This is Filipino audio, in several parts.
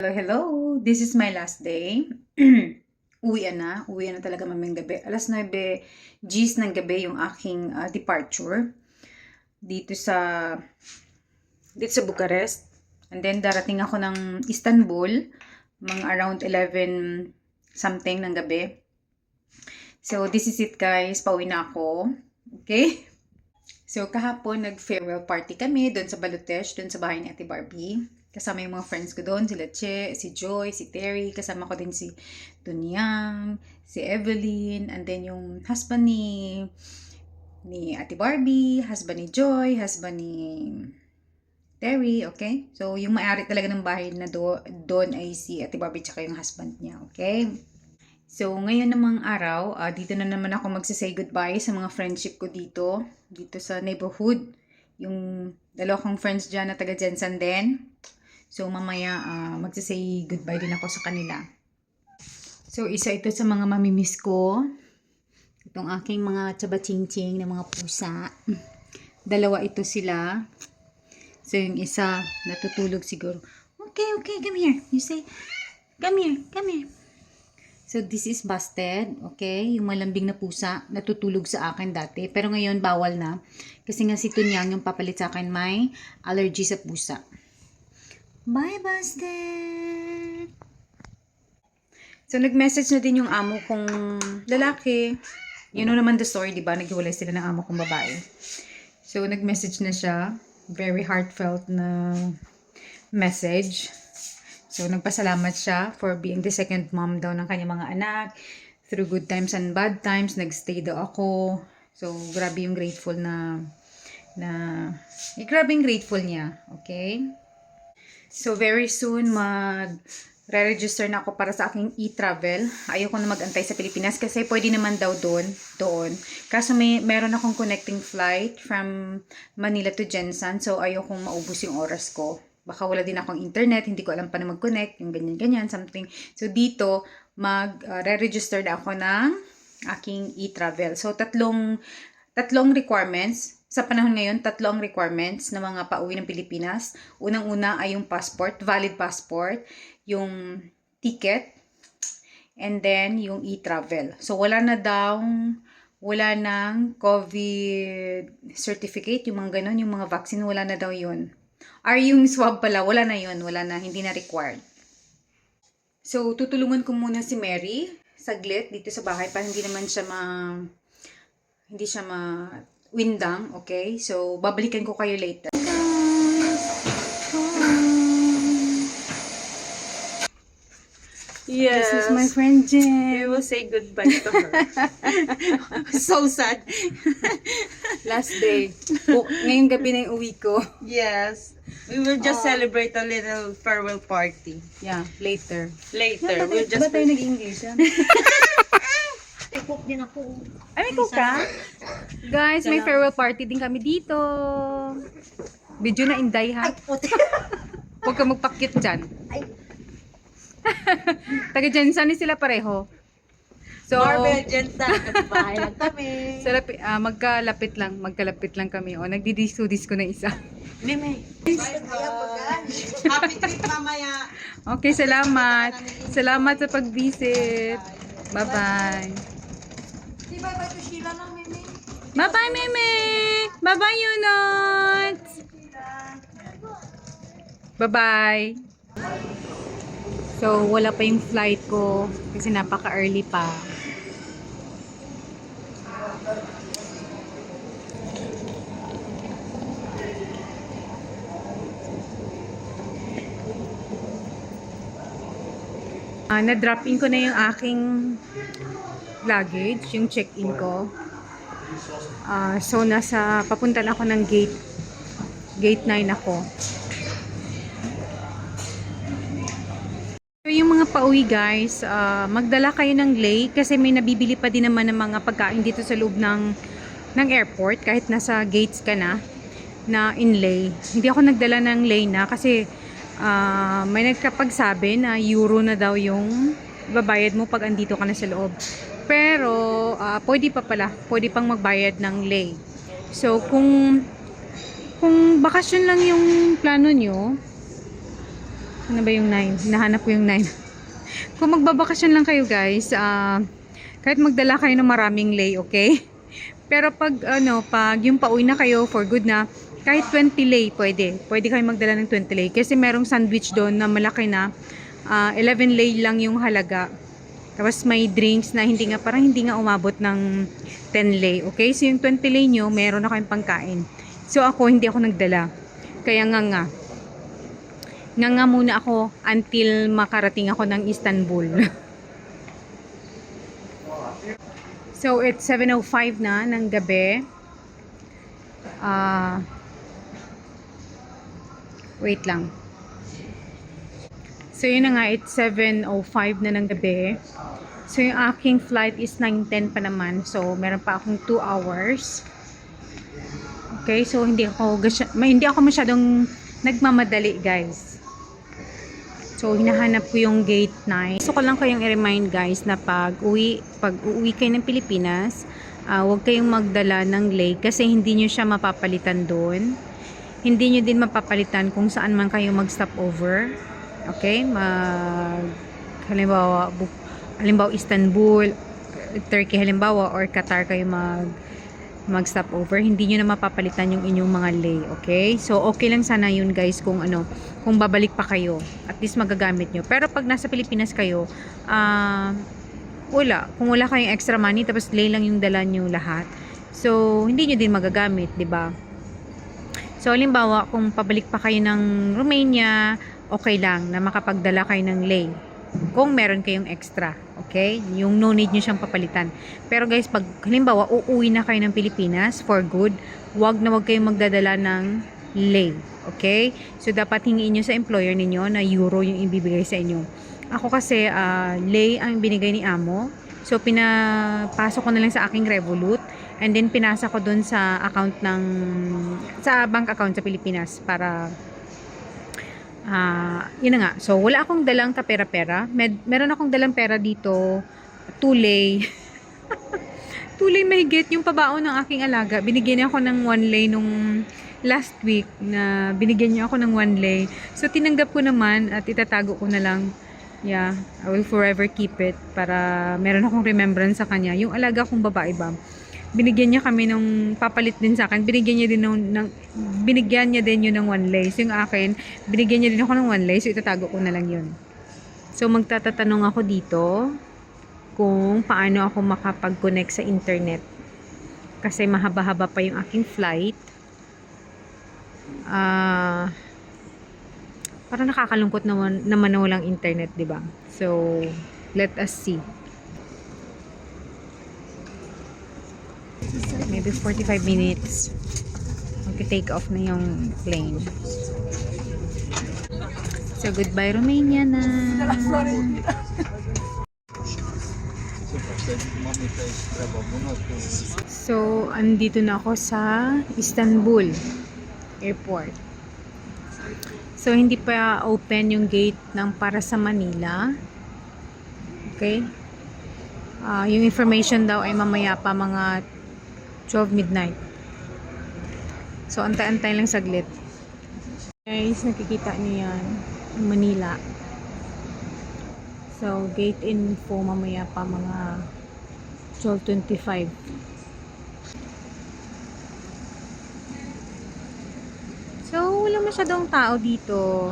Hello, hello. This is my last day. Uwian na talaga mamayang gabi. Alas 9 Gs ng gabi yung aking departure dito sa Bucharest. And then darating ako ng Istanbul mga around 11 something ng gabi. So this is it guys, pauwi na ako. Okay? So kahapon nag-farewell party kami doon sa Balutesh, doon sa bahay ni Ate Barbie. Kasama yung mga friends ko doon, sila Che, si Joy, si Terry. Kasama ko din si Tunyang, si Evelyn, and then yung husband ni Ate Barbie, husband ni Joy, husband ni Terry, okay? So, yung may-ari talaga ng bahay na doon ay si Ate Barbie tsaka yung husband niya, okay? So, ngayon namang araw, dito na naman ako magsasay goodbye sa mga friendship ko dito sa neighborhood. Yung dalawa kong friends dyan na taga Jensen din. So, mamaya magsasay goodbye din ako sa kanila. So, isa ito sa mga mamimiss ko. Itong aking mga tsaba-ching-ching na mga pusa. Dalawa ito sila. So, yung isa natutulog siguro. Okay, come here. You say, come here. So, this is Busted, okay? Yung malambing na pusa, natutulog sa akin dati. Pero ngayon, bawal na. Kasi nga si Tunyang, yung papalit sa akin, may allergy sa pusa. Bye, Busted! So, nag-message na din yung amo kong lalaki. You know naman the story, di ba? Naghiwalay sila ng amo kong babae. So, nag-message na siya. Very heartfelt na message. So, nagpasalamat siya for being the second mom daw ng kanyang mga anak. Through good times and bad times, nagstay daw ako. So, grabe yung grateful grabe yung grateful niya. Okay? So, very soon, re-register na ako para sa aking e-travel. Ayoko na mag-antay sa Pilipinas kasi pwede naman daw doon. Kaso meron akong connecting flight from Manila to Jensen. So, ayokong maubos yung oras ko. Baka wala din akong internet, hindi ko alam pa na mag-connect, yung ganyan, something. So, dito, re-register na ako ng aking e-travel. So, tatlong requirements. Sa panahon ngayon, tatlong requirements na mga pauwi ng Pilipinas. Unang-una ay yung passport, valid passport, yung ticket, and then yung e-travel. So, wala nang COVID certificate, yung mga ganun, yung mga vaccine, wala na daw yun. Yung swab pala, wala na yun, hindi na required. So, tutulungan ko muna si Mary saglit dito sa bahay para hindi siya windang, okay? So, babalikan ko kayo later. Yes. This is my friend Jen. We will say goodbye to her. So sad. Last day. Ngayong gabi na yung uwi ko. Yes. We will just celebrate a little farewell party. Yeah, later. Later. We'll just... Ba tayo nag-English? Cook din ako. Ay, may cook ka? Guys, may farewell party din kami dito. Video na inday ha. Huwag ka magpakit dyan. Taga Jensen sila pareho. So, Marvel, Jensen. Bahay lang kami. magkalapit lang kami. O, nagdidisco-disco na isa. Mimi. Happy trip mamaya. Okay, salamat. Salamat sa pag-visit. Bye-bye. Bye-bye to Sheila lang, Mimi. Bye-bye, Meme! Bye-bye, Yunot! Bye-bye! So, wala pa yung flight ko kasi napaka-early pa. Na-drop in ko na yung aking luggage, yung check-in ko. So, papunta na ako ng gate 9 ako. So, yung mga pauwi guys, magdala kayo ng lei kasi may nabibili pa din naman ng mga pagkain dito sa loob ng airport kahit nasa gates ka na inlay. Hindi ako nagdala ng lei na kasi may nagkapagsabi na euro na daw yung babayad mo pag andito ka na sa loob. Pero pwede pang magbayad ng lei. So kung bakasyon lang yung plano nyo, Ano ba yung 9? Hinahanap ko yung 9. Kung magbabakasyon lang kayo guys, kahit magdala kayo ng maraming lei, okay? Pero pag pag yung pauwi na kayo for good na, kahit 20 lei pwede. Pwede kayo magdala ng 20 lei kasi merong sandwich doon na malaki na 11 lei lang yung halaga. Tapos may drinks na parang hindi nga umabot ng 10 lei, okay? So yung 20 lei nyo, meron na kayong pangkain. So ako hindi ako nagdala. Kaya nga muna ako until makarating ako ng Istanbul. So it's 7:05 na ng gabi. Wait lang. So yun na nga, it's 7:05 na ng gabi. So yung aking flight is 9:10 pa naman. So meron pa akong 2 hours. Okay, so hindi ako masyadong nagmamadali, guys. So hinahanap ko yung gate 9. Gusto ko lang kayong i-remind guys na pag uuwi kayo ng Pilipinas, huwag kayong magdala ng lei kasi hindi nyo siya mapapalitan doon. Hindi nyo din mapapalitan kung saan man kayo mag-stop over. Okay? Halimbawa Istanbul, Turkey halimbawa, or Qatar kayo mag-stop over, hindi nyo na mapapalitan yung inyong mga lei, okay? So, okay lang sana yun guys kung babalik pa kayo. At least magagamit nyo. Pero pag nasa Pilipinas kayo, kung wala kayong extra money, tapos lei lang yung dala nyo lahat. So, hindi nyo din magagamit, di ba? So, halimbawa, kung pabalik pa kayo ng Romania, okay lang na makapagdala kayo ng lei. Kung meron kayong extra, okay? Yung no need nyo siyang papalitan. Pero guys, pag halimbawa uuwi na kayo ng Pilipinas for good, wag kayong magdadala ng lei, okay? So dapat hingin nyo sa employer ninyo na euro yung ibibigay sa inyo. Ako kasi lei ang binigay ni amo. So pinapasok ko na lang sa aking Revolut, and then pinasa ko dun sa bank account sa Pilipinas para yun na nga. So, wala akong dalang kapera-pera. Meron akong dalang pera dito. 2 lei. 2 lei mahigit yung pabaon ng aking alaga. Binigyan niya ako ng 1 lei nung last week na binigyan niya ako ng 1 lei. So, tinanggap ko naman at itatago ko na lang. Yeah, I will forever keep it para meron akong remembrance sa kanya. Yung alaga kong babae ba, binigyan niya kami nung papalit din sa akin. Binigyan niya din yun ng 1 lei. So yung akin, binigyan niya din ako ng 1 lei. So itatago ko na lang yun. So magtatatanong ako dito kung paano ako makapag-connect sa internet. Kasi mahaba-haba pa yung aking flight. Parang nakakalungkot naman na walang internet, di ba? So let us see. Maybe 45 minutes. Mag-take off na yung plane. So, goodbye Romania na. So, andito na ako sa Istanbul Airport. So, hindi pa open yung gate ng para sa Manila. Okay? Yung information daw ay mamaya pa mga 12 midnight. So, antay-antay lang saglit. Guys, nakikita niyo yan. Manila. So, gate info mamaya pa mga 12:25. So, wala masyadong tao dito.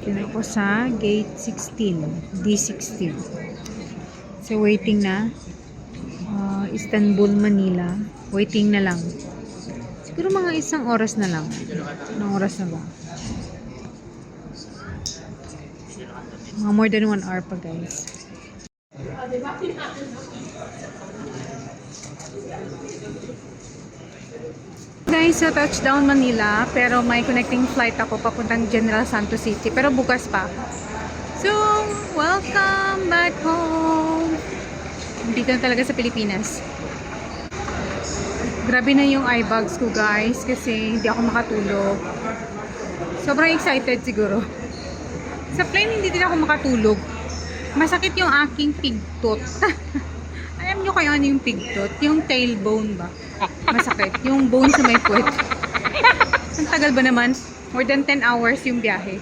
Dito ako sa gate 16, D16. So, waiting na. Istanbul, Manila. Waiting na lang. Siguro mga 1 oras na lang. 1 oras na ba? Mga more than 1 hour pa, guys. Guys, so touchdown Manila. Pero may connecting flight ako papuntang General Santos City. Pero bukas pa. So, welcome back home. Dito na talaga sa Pilipinas. Grabe na yung eye bags ko guys kasi hindi ako makatulog. Sobrang excited siguro. Sa plane hindi din ako makatulog. Masakit yung aking pigtot. Alam nyo kayo ano yung pigtot? Yung tailbone ba? Masakit. Yung bone sa may puwet. Ang tagal ba naman? More than 10 hours yung biyahe.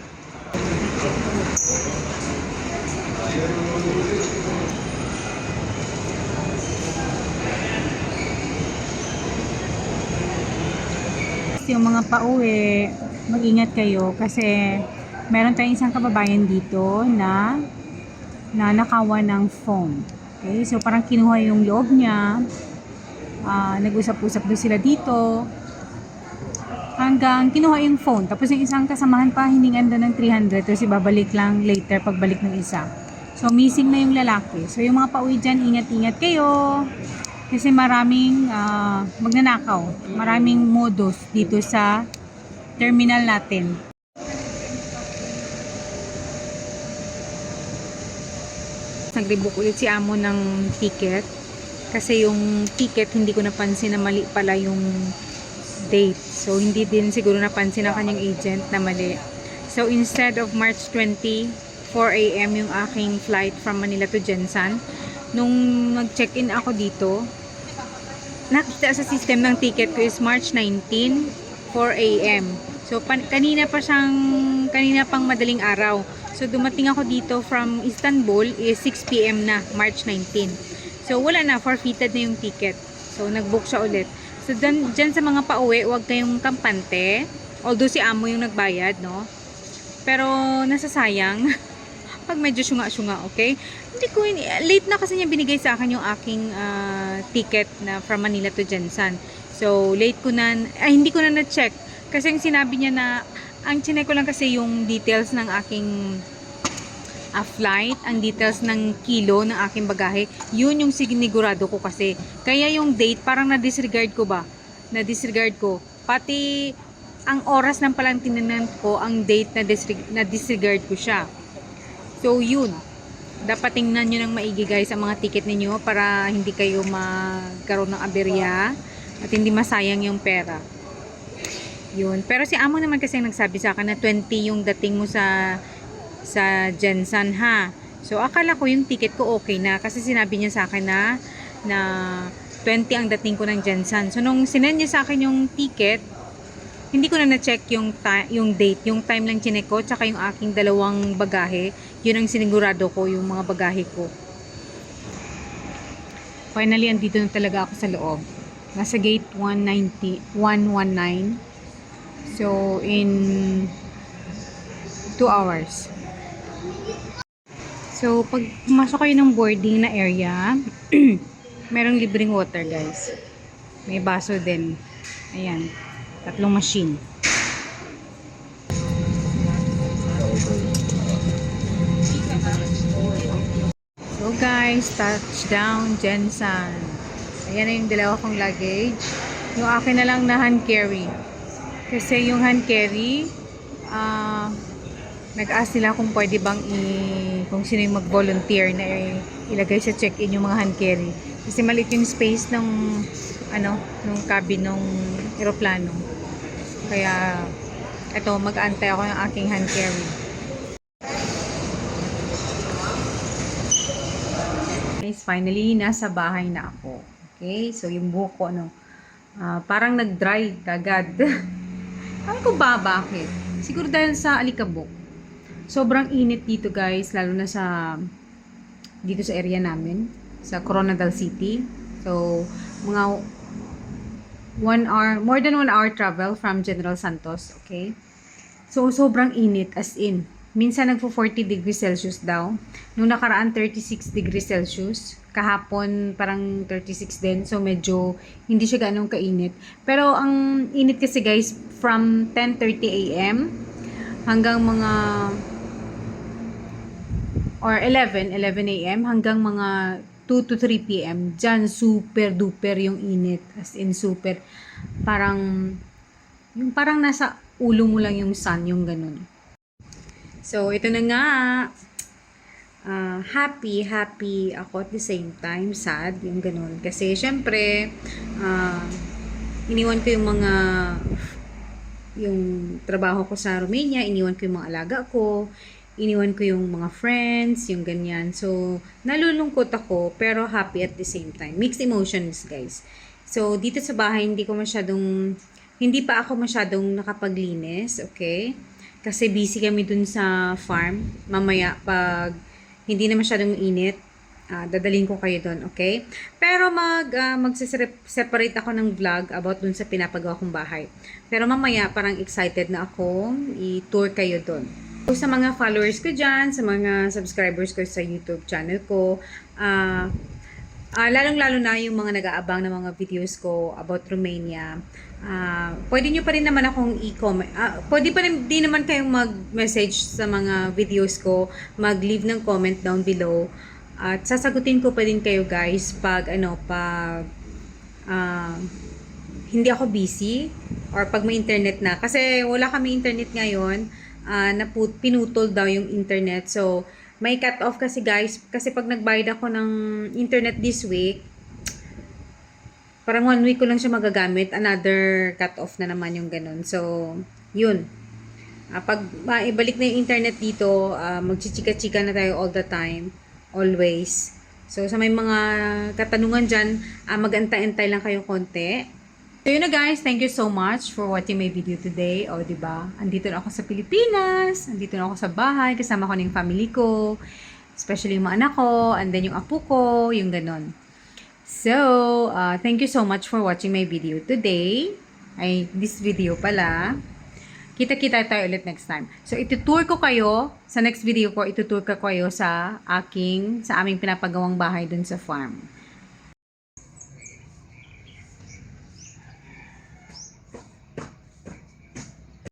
Yung mga pauwi, mag-ingat kayo kasi meron tayong isang kababayan dito na nakawan ng phone. Okay? So parang kinuha yung loob niya. Nag-usap-usap doon sila dito. Hanggang kinuha yung phone. Tapos yung isang kasamahan pa, hiningan doon ng 300. Tapos ibabalik lang later pagbalik ng isa. So missing na yung lalaki. So yung mga pauwi dyan, ingat-ingat kayo. Kasi maraming magnanakaw. Maraming modus dito sa terminal natin. Nag-rebook ulit si Amo ng ticket. Kasi yung ticket, hindi ko napansin na mali pala yung date. So, hindi din siguro napansin ng kanyang agent na mali. So, instead of March 20, 4 a.m. yung aking flight from Manila to Jensan, nung nag-check-in ako dito, nakita sa system ng ticket ko is March 19, 4 a.m. So, kanina pang madaling araw. So, dumating ako dito from Istanbul is 6 p.m. na, March 19. So, wala na, forfeited na yung ticket. So, nag-book siya ulit. So, dyan sa mga pauwi, huwag kayong kampante. Although si Amo yung nagbayad, no? Pero, nasasayang. Pag medyo syunga-syunga, okay? Hindi ko, late na kasi niya binigay sa akin yung aking ticket na from Manila to Jensan. So, late ko na, hindi ko na na-check. Kasi yung sinabi niya na, ang chinek ko lang kasi yung details ng aking flight, ang details ng kilo ng aking bagahe, yun yung sinigurado ko kasi. Kaya yung date, parang na-disregard ko ba? Na-disregard ko. Pati, ang oras ng palang tinanan ko, ang date na-disregard ko siya. So, yun. Dapat tingnan nyo ng maigi guys ang mga ticket ninyo para hindi kayo magkaroon ng aberya at hindi masayang yung pera. Yun. Pero si Amo naman kasi nagsabi sa akin na 20 yung dating mo sa Jensan ha. So, akala ko yung ticket ko okay na kasi sinabi niya sa akin na 20 ang dating ko ng Jensan. So, nung sinend niya sa akin yung ticket, hindi ko na na-check yung date. Yung time lang chinek ko, tsaka yung aking dalawang bagahe. Yun ang sinigurado ko, yung mga bagahe ko. Finally, andito na talaga ako sa loob. Nasa gate 119. So, in 2 hours. So, pag pumasok kayo ng boarding na area, merong libreng water, guys. May baso din. Ayan. 3 machine. So, guys, touchdown, Jensan. Ayan na yung dalawa kong luggage. Yung akin na lang na hand carry. Kasi yung hand carry, nag-ask nila kung pwede bang kung sino yung mag-volunteer na ilagay sa check-in yung mga hand carry. Kasi maliit yung space ng nung cabin ng eroplano. Kaya eto, mag-aantay ako ng aking hand carry. Guys, finally nasa bahay na ako. Okay? So yung buhok ko parang nag-dry kagad. Alam ko ba bakit? Siguro dahil sa alikabok. Sobrang init dito guys, lalo na dito sa area namin, sa Coronadal City. So, mga 1 hour, more than 1 hour travel from General Santos, okay? So, sobrang init, as in. Minsan nagpo 40 degrees Celsius daw. Nung nakaraan, 36 degrees Celsius. Kahapon, parang 36 din. So, medyo hindi siya ganong kainit. Pero, ang init kasi guys, from 10:30 a.m. hanggang mga or 11 a.m. hanggang mga 2 to 3 p.m. Diyan, super duper yung init. As in, super. Parang nasa ulo mo lang yung sun, yung ganun. So, ito na nga. Happy ako at the same time. Sad, yung ganun. Kasi, syempre, iniwan ko yung trabaho ko sa Romania, iniwan ko yung mga alaga ko, iniwan ko yung mga friends, yung ganyan. So, nalulungkot ako, pero happy at the same time. Mixed emotions, guys. So, dito sa bahay, hindi ko masyadong hindi pa ako masyadong nakapaglinis, okay? Kasi busy kami dun sa farm. Mamaya, pag hindi na masyadong init, dadalhin ko kayo dun, okay? Pero mag-separate ako ng vlog about dun sa pinapagawa kong bahay. Pero mamaya, parang excited na ako i-tour kayo dun. So, sa mga followers ko dyan, sa mga subscribers ko sa YouTube channel ko, lalong-lalo na yung mga nag-aabang ng mga videos ko about Romania, pwede nyo pa rin naman akong i-comment. Pwede pa rin din naman kayong mag-message sa mga videos ko, mag-leave ng comment down below. At sasagutin ko pa din kayo guys pag hindi ako busy or pag may internet na. Kasi wala kami internet ngayon. Pinutol daw yung internet. So, may cut off kasi guys. Kasi pag nagbayad ako ng internet this week, parang 1 week ko lang siya magagamit. Another cut off na naman yung ganun. So, yun. Pag ibalik na yung internet dito, magchichika-chika na tayo all the time. Always. So, sa may mga katanungan dyan, mag-antay-antay lang kayo konti. So, yun na guys. Thank you so much for watching my video today. O, diba? Andito na ako sa Pilipinas. Andito na ako sa bahay. Kasama ko na yung family ko. Especially yung mga anak ko. And then yung apo ko. Yung ganon. So, thank you so much for watching my video today. This video pala. Kita-kita tayo ulit next time. So, itutour ko kayo. Sa next video ko, itutour ko kayo sa aming pinapagawang bahay dun sa farm.